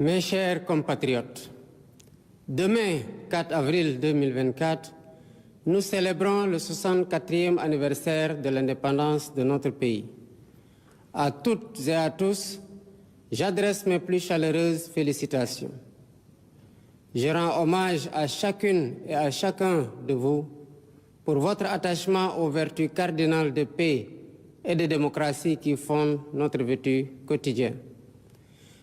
Mes chers compatriotes, demain, 4 avril 2024, nous célébrons le 64e anniversaire de l'indépendance de notre pays. À toutes et à tous, j'adresse mes plus chaleureuses félicitations. Je rends hommage à chacune et à chacun de vous pour votre attachement aux vertus cardinales de paix et de démocratie qui fondent notre vécu quotidien.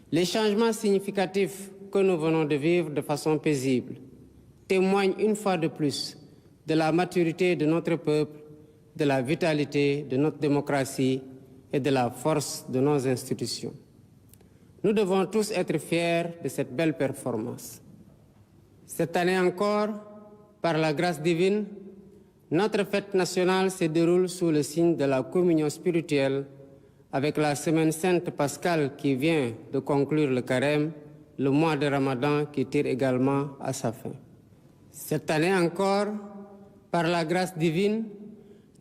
Les changements significatifs que nous venons de vivre de façon paisible témoignent une fois de plus de la maturité de notre peuple, de la vitalité de notre démocratie et de la force de nos institutions. Nous devons tous être fiers de cette belle performance. Cette année encore, par la grâce divine, notre fête nationale se déroule sous le signe de la communion spirituelle avec la semaine sainte pascale qui vient de conclure le carême, le mois de Ramadan qui tire également à sa fin. Cette année encore, par la grâce divine,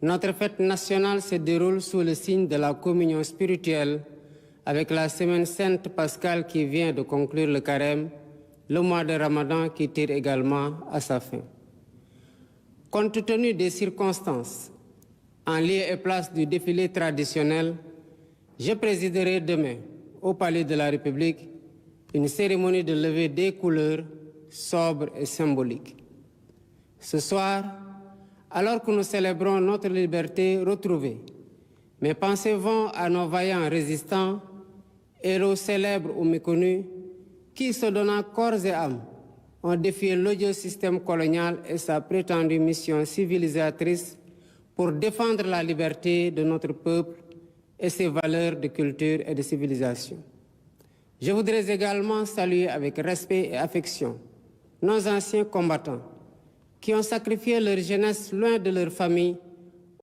notre fête nationale se déroule sous le signe de la communion spirituelle avec la semaine sainte pascale qui vient de conclure le carême, le mois de Ramadan qui tire également à sa fin. Compte tenu des circonstances, en lieu et place du défilé traditionnel, je présiderai demain, au Palais de la République, une cérémonie de levée des couleurs sobre et symbolique. Ce soir, alors que nous célébrons notre liberté retrouvée, mes pensées vont à nos vaillants résistants, héros célèbres ou méconnus, qui, se donnant corps et âme, ont défié l'odieux système colonial et sa prétendue mission civilisatrice pour défendre la liberté de notre peuple et ses valeurs de culture et de civilisation. Je voudrais également saluer avec respect et affection nos anciens combattants qui ont sacrifié leur jeunesse loin de leur famille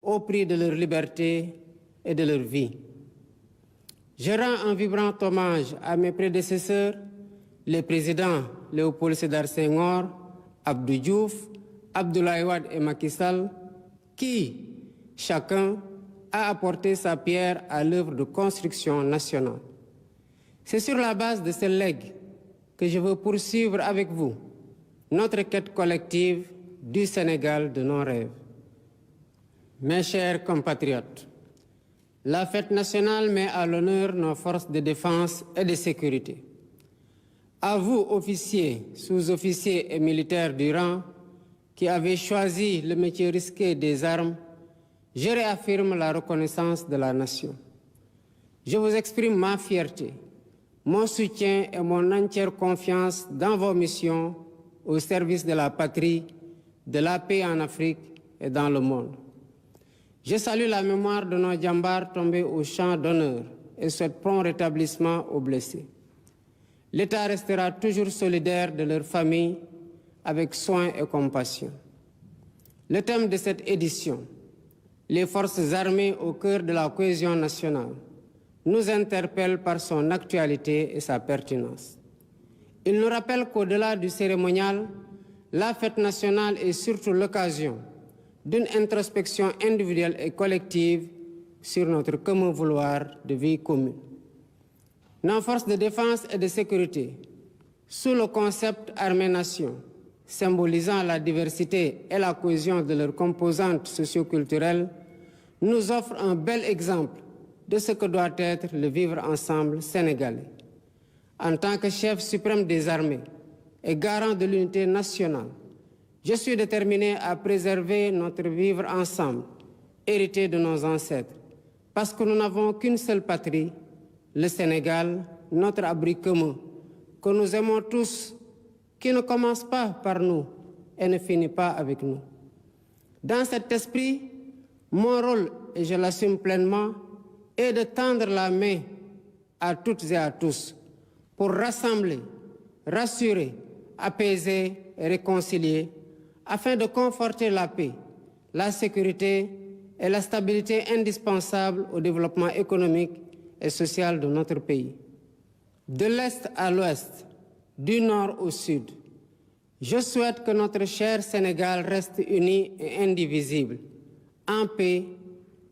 au prix de leur liberté et de leur vie. Je rends un vibrant hommage à mes prédécesseurs, les présidents Léopold Sédar Senghor, Abdou Diouf, Abdoulaye Wade et Macky Sall, qui, chacun, a apporté sa pierre à l'œuvre de construction nationale. C'est sur la base de ce legs que je veux poursuivre avec vous notre quête collective du Sénégal de nos rêves. Mes chers compatriotes, la fête nationale met à l'honneur nos forces de défense et de sécurité. À vous, officiers, sous-officiers et militaires du rang, qui avez choisi le métier risqué des armes, je réaffirme la reconnaissance de la nation. Je vous exprime ma fierté, mon soutien et mon entière confiance dans vos missions au service de la patrie, de la paix en Afrique et dans le monde. Je salue la mémoire de nos djambars tombés au champ d'honneur et souhaite prompt rétablissement aux blessés. L'État restera toujours solidaire de leurs familles avec soin et compassion. Le thème de cette édition, les forces armées au cœur de la cohésion nationale, nous interpelle par son actualité et sa pertinence. Il nous rappelle qu'au-delà du cérémonial, la fête nationale est surtout l'occasion d'une introspection individuelle et collective sur notre commun vouloir de vie commune. Nos forces de défense et de sécurité, sous le concept armée-nation, symbolisant la diversité et la cohésion de leurs composantes socio-culturelles, nous offrent un bel exemple de ce que doit être le vivre ensemble sénégalais. En tant que chef suprême des armées et garant de l'unité nationale, je suis déterminé à préserver notre vivre ensemble, hérité de nos ancêtres, parce que nous n'avons qu'une seule patrie, le Sénégal, notre abri commun, que nous aimons tous, qui ne commence pas par nous et ne finit pas avec nous. Dans cet esprit, mon rôle, et je l'assume pleinement, est de tendre la main à toutes et à tous pour rassembler, rassurer, apaiser et réconcilier afin de conforter la paix, la sécurité et la stabilité indispensables au développement économique et social de notre pays. De l'Est à l'Ouest, du Nord au Sud, je souhaite que notre cher Sénégal reste uni et indivisible, en paix,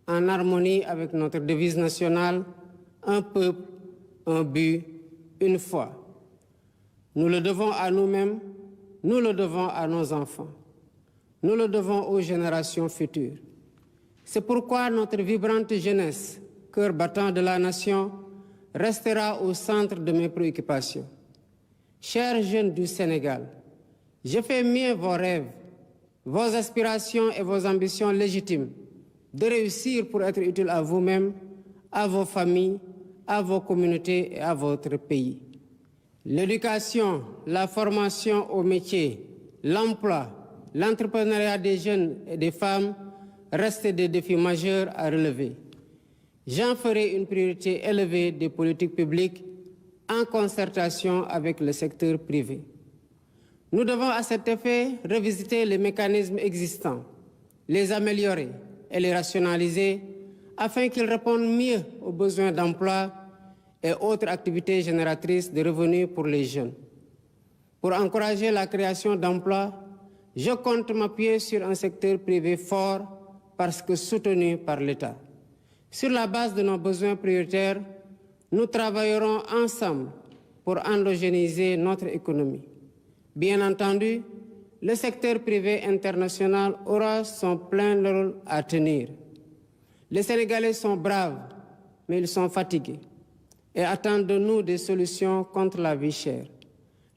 en harmonie avec notre devise nationale, un peuple, un but, une foi. Nous le devons à nous-mêmes, nous le devons à nos enfants, nous le devons aux générations futures. C'est pourquoi notre vibrante jeunesse, cœur battant de la nation, restera au centre de mes préoccupations. Chers jeunes du Sénégal, je fais mien vos rêves, vos aspirations et vos ambitions légitimes de réussir pour être utile à vous-même, à vos familles, à vos communautés et à votre pays. L'éducation, la formation au métier, l'emploi, l'entrepreneuriat des jeunes et des femmes restent des défis majeurs à relever. J'en ferai une priorité élevée des politiques publiques en concertation avec le secteur privé. Nous devons à cet effet revisiter les mécanismes existants, les améliorer et les rationaliser afin qu'ils répondent mieux aux besoins d'emploi et autres activités génératrices de revenus pour les jeunes. Pour encourager la création d'emplois, je compte m'appuyer sur un secteur privé fort parce que soutenu par l'État. Sur la base de nos besoins prioritaires, nous travaillerons ensemble pour endogénéiser notre économie. Bien entendu, le secteur privé international aura son plein rôle à tenir. Les Sénégalais sont braves, mais ils sont fatigués et attendent de nous des solutions contre la vie chère.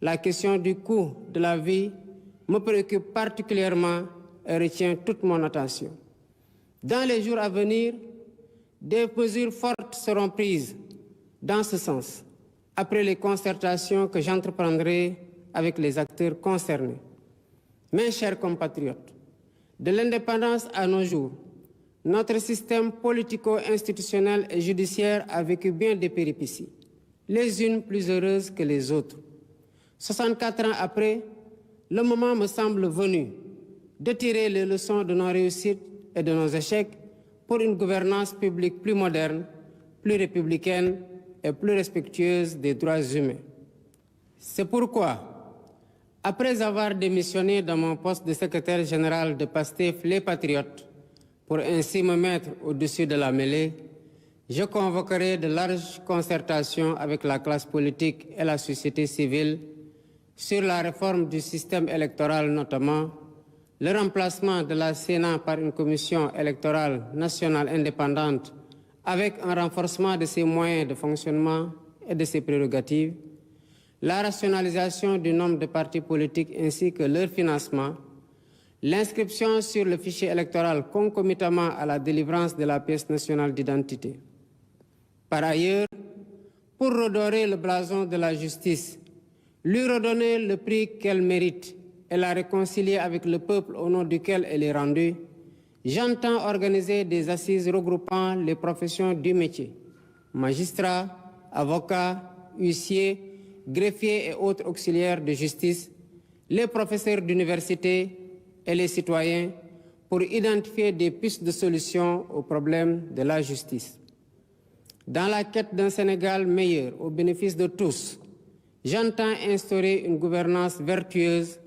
La question du coût de la vie me préoccupe particulièrement et retient toute mon attention. Dans les jours à venir, des mesures fortes seront prises dans ce sens, après les concertations que j'entreprendrai avec les acteurs concernés. Mes chers compatriotes, de l'indépendance à nos jours, notre système politico-institutionnel et judiciaire a vécu bien des péripéties, les unes plus heureuses que les autres. 64 ans après, le moment me semble venu de tirer les leçons de nos réussites et de nos échecs pour une gouvernance publique plus moderne, plus républicaine et plus respectueuse des droits humains. C'est pourquoi, après avoir démissionné dans mon poste de secrétaire général de PASTEF Les Patriotes, pour ainsi me mettre au-dessus de la mêlée, je convoquerai de larges concertations avec la classe politique et la société civile sur la réforme du système électoral notamment, le remplacement de la Sénat par une commission électorale nationale indépendante avec un renforcement de ses moyens de fonctionnement et de ses prérogatives, la rationalisation du nombre de partis politiques ainsi que leur financement, l'inscription sur le fichier électoral concomitamment à la délivrance de la pièce nationale d'identité. Par ailleurs, pour redorer le blason de la justice, lui redonner le prix qu'elle mérite et la réconcilier avec le peuple au nom duquel elle est rendue, j'entends organiser des assises regroupant les professions du métier, magistrats, avocats, huissiers, greffiers et autres auxiliaires de justice, les professeurs d'université et les citoyens pour identifier des pistes de solutions aux problèmes de la justice. Dans la quête d'un Sénégal meilleur au bénéfice de tous, j'entends instaurer une gouvernance vertueuse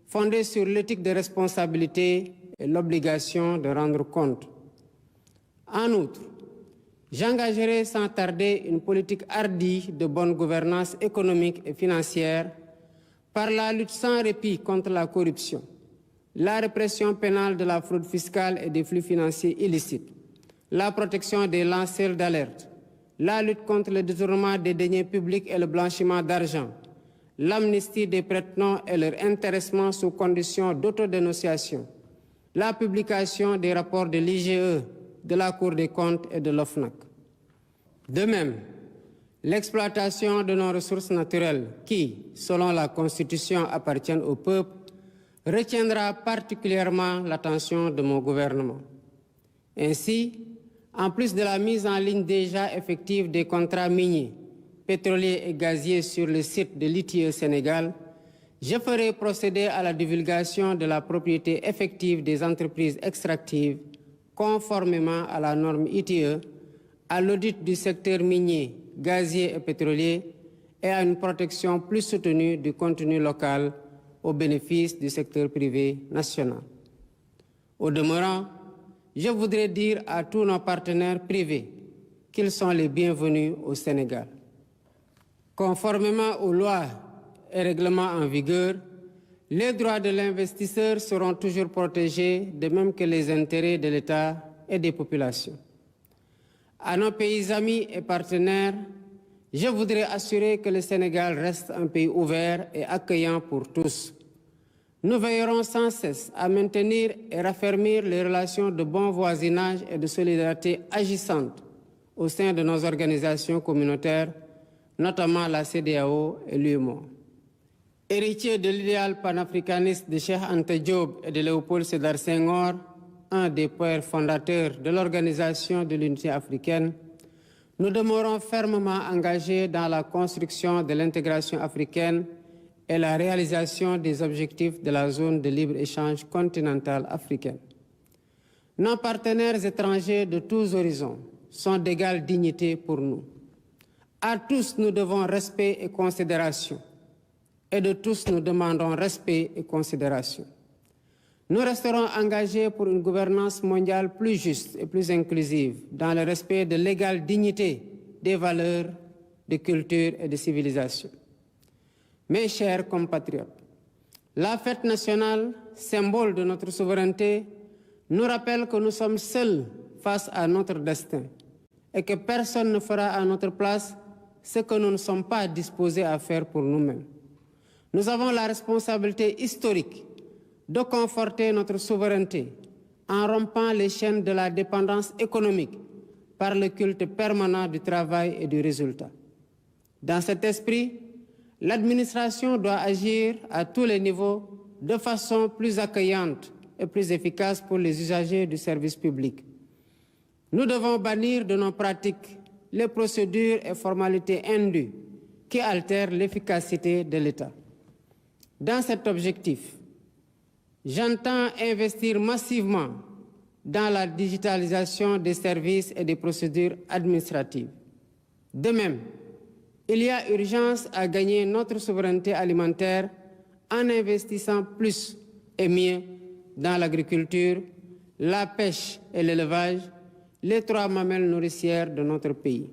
fondée sur l'éthique de responsabilité et l'obligation de rendre compte. En outre, j'engagerai sans tarder une politique hardie de bonne gouvernance économique et financière par la lutte sans répit contre la corruption, la répression pénale de la fraude fiscale et des flux financiers illicites, la protection des lanceurs d'alerte, la lutte contre le détournement des deniers publics et le blanchiment d'argent, l'amnistie des prête-noms et leur intéressement sous condition d'autodénonciation, la publication des rapports de l'IGE, de la Cour des comptes et de l'OFNAC. De même, l'exploitation de nos ressources naturelles qui, selon la Constitution, appartiennent au peuple, retiendra particulièrement l'attention de mon gouvernement. Ainsi, en plus de la mise en ligne déjà effective des contrats miniers, pétroliers et gaziers sur le site de l'ITIE Sénégal, je ferai procéder à la divulgation de la propriété effective des entreprises extractives conformément à la norme ITIE, à l'audit du secteur minier, gazier et pétrolier et à une protection plus soutenue du contenu local au bénéfice du secteur privé national. Au demeurant, je voudrais dire à tous nos partenaires privés qu'ils sont les bienvenus au Sénégal. Conformément aux lois et règlements en vigueur, les droits de l'investisseur seront toujours protégés, de même que les intérêts de l'État et des populations. À nos pays amis et partenaires, je voudrais assurer que le Sénégal reste un pays ouvert et accueillant pour tous. Nous veillerons sans cesse à maintenir et raffermir les relations de bon voisinage et de solidarité agissantes au sein de nos organisations communautaires, notamment la CEDEAO et l'UEMOA. Héritier de l'idéal panafricaniste de Cheikh Anta Diop et de Léopold Sédar Senghor, un des pères fondateurs de l'Organisation de l'Unité africaine, nous demeurons fermement engagés dans la construction de l'intégration africaine et la réalisation des objectifs de la zone de libre-échange continentale africaine. Nos partenaires étrangers de tous horizons sont d'égale dignité pour nous. À tous, nous devons respect et considération. Et de tous, nous demandons respect et considération. Nous resterons engagés pour une gouvernance mondiale plus juste et plus inclusive, dans le respect de l'égale dignité des valeurs, de culture et de civilisation. Mes chers compatriotes, la fête nationale, symbole de notre souveraineté, nous rappelle que nous sommes seuls face à notre destin et que personne ne fera à notre place ce que nous ne sommes pas disposés à faire pour nous-mêmes. Nous avons la responsabilité historique de conforter notre souveraineté en rompant les chaînes de la dépendance économique par le culte permanent du travail et du résultat. Dans cet esprit, l'administration doit agir à tous les niveaux de façon plus accueillante et plus efficace pour les usagers du service public. Nous devons bannir de nos pratiques les procédures et formalités indues qui altèrent l'efficacité de l'État. Dans cet objectif, j'entends investir massivement dans la digitalisation des services et des procédures administratives. De même, il y a urgence à gagner notre souveraineté alimentaire en investissant plus et mieux dans l'agriculture, la pêche et l'élevage, les trois mamelles nourricières de notre pays.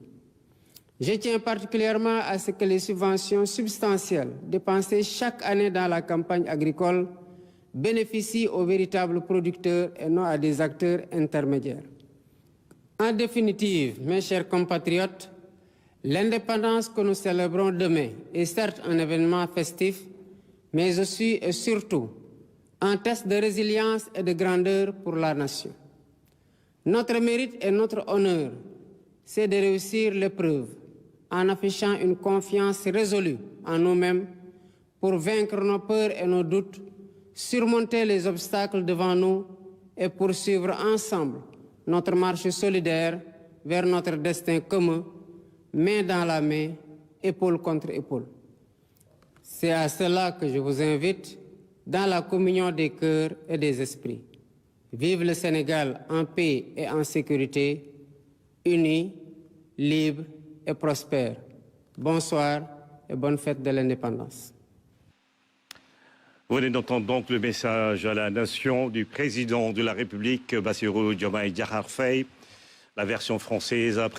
Je tiens particulièrement à ce que les subventions substantielles dépensées chaque année dans la campagne agricole bénéficient aux véritables producteurs et non à des acteurs intermédiaires. En définitive, mes chers compatriotes, l'indépendance que nous célébrons demain est certes un événement festif, mais aussi et surtout un test de résilience et de grandeur pour la nation. Notre mérite et notre honneur, c'est de réussir l'épreuve en affichant une confiance résolue en nous-mêmes pour vaincre nos peurs et nos doutes, surmonter les obstacles devant nous et poursuivre ensemble notre marche solidaire vers notre destin commun, main dans la main, épaule contre épaule. C'est à cela que je vous invite dans la communion des cœurs et des esprits. Vive le Sénégal en paix et en sécurité, unis, libres et prospères. Bonsoir et bonne fête de l'indépendance. Vous venez d'entendre donc le message à la nation du président de la République, Bassirou Diomaye Diakhar Faye, la version française après